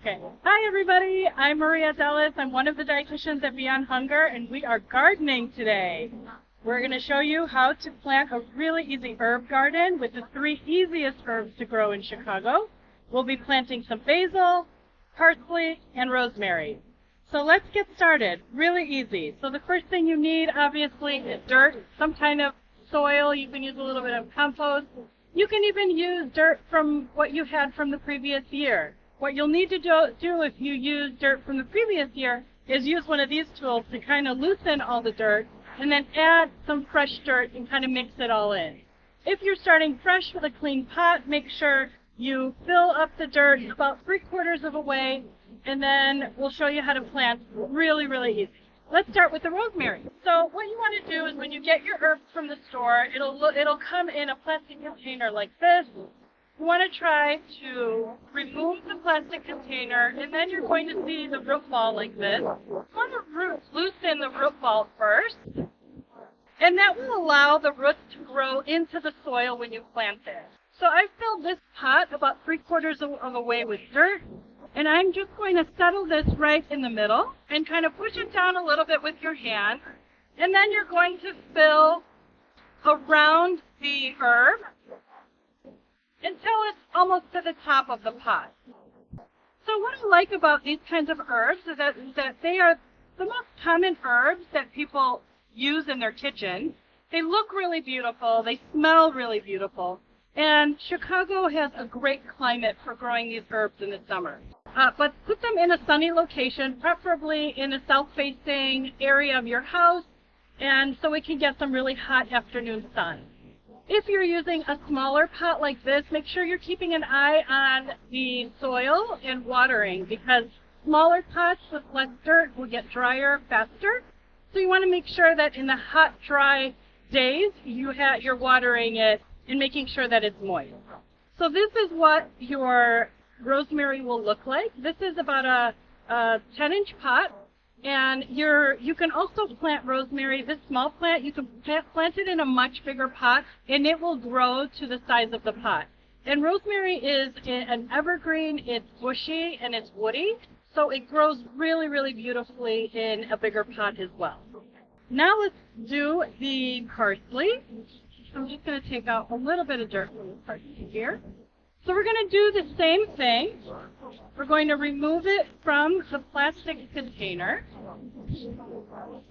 Okay. Hi everybody, I'm Maria Delis. I'm one of the dietitians at Beyond Hunger, and we are gardening today. We're going to show you how to plant a really easy herb garden with the 3 easiest herbs to grow in Chicago. We'll be planting some basil, parsley, and rosemary. So let's get started. Really easy. So the first thing you need, obviously, is dirt, some kind of soil. You can use a little bit of compost. You can even use dirt from what you had from the previous year. What you'll need to do if you use dirt from the previous year is use one of these tools to kind of loosen all the dirt and then add some fresh dirt and kind of mix it all in. If you're starting fresh with a clean pot, make sure you fill up the dirt about 3/4 of a way, and then we'll show you how to plant really, really easy. Let's start with the rosemary. So what you want to do is when you get your herbs from the store, it'll come in a plastic container like this. You want to try to remove the plastic container, and then you're going to see the root ball like this. You want to loosen the root ball first, and that will allow the roots to grow into the soil when you plant it. So I've filled this pot about 3/4 of a way with dirt, and I'm just going to settle this right in the middle and kind of push it down a little bit with your hand, and then you're going to fill around the herb until it's almost to the top of the pot. So what I like about these kinds of herbs is that they are the most common herbs that people use in their kitchen. They look really beautiful, they smell really beautiful, and Chicago has a great climate for growing these herbs in the summer. But put them in a sunny location, preferably in a south-facing area of your house, and so we can get some really hot afternoon sun. If you're using a smaller pot like this, make sure you're keeping an eye on the soil and watering, because smaller pots with less dirt will get drier faster. So you want to make sure that in the hot, dry days, you're watering it and making sure that it's moist. So this is what your rosemary will look like. This is about a 10-inch pot. And you can also plant rosemary, this small plant, you can plant it in a much bigger pot, and it will grow to the size of the pot. And rosemary is an evergreen, it's bushy, and it's woody, so it grows really, really beautifully in a bigger pot as well. Now let's do the parsley. So I'm just going to take out a little bit of dirt from the parsley here. So we're going to do the same thing. We're going to remove it from the plastic container.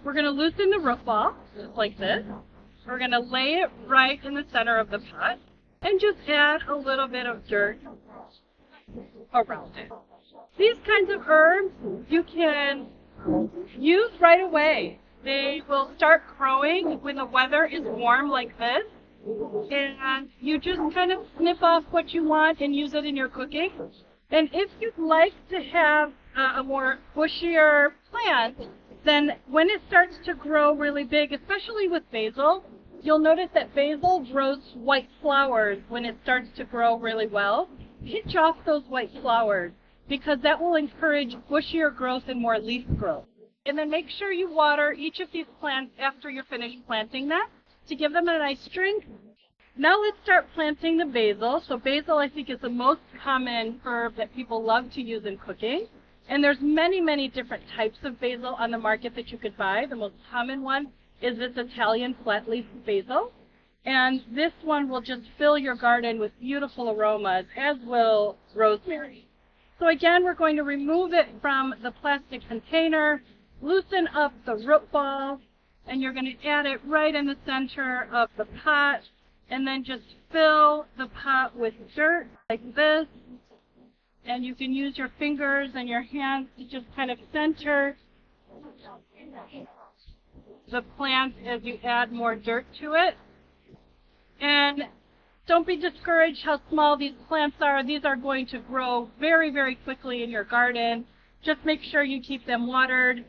We're going to loosen the root ball, just like this. We're going to lay it right in the center of the pot and just add a little bit of dirt around it. These kinds of herbs you can use right away. They will start growing when the weather is warm like this. And you just kind of snip off what you want and use it in your cooking. And if you'd like to have a more bushier plant, then when it starts to grow really big, especially with basil, you'll notice that basil grows white flowers when it starts to grow really well. Pinch off those white flowers, because that will encourage bushier growth and more leaf growth. And then make sure you water each of these plants after you're finished planting them, to give them a nice strength. Now let's start planting the basil. So basil, I think, is the most common herb that people love to use in cooking. And there's many, many different types of basil on the market that you could buy. The most common one is this Italian flat-leaf basil. And this one will just fill your garden with beautiful aromas, as will rosemary. So again, we're going to remove it from the plastic container, loosen up the root ball, and you're going to add it right in the center of the pot, and then just fill the pot with dirt like this. And you can use your fingers and your hands to just kind of center the plant as you add more dirt to it. And don't be discouraged how small these plants are. These are going to grow very, very quickly in your garden. Just make sure you keep them watered.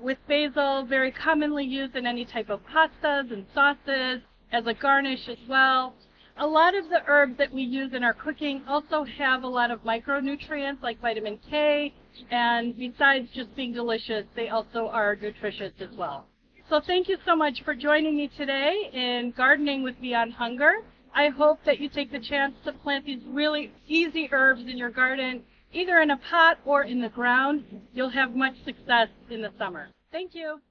With basil, very commonly used in any type of pastas and sauces, as a garnish as well. A lot of the herbs that we use in our cooking also have a lot of micronutrients like vitamin K, and besides just being delicious, they also are nutritious as well. So thank you so much for joining me today in Gardening with Beyond Hunger. I hope that you take the chance to plant these really easy herbs in your garden either in a pot or in the ground, you'll have much success in the summer. Thank you.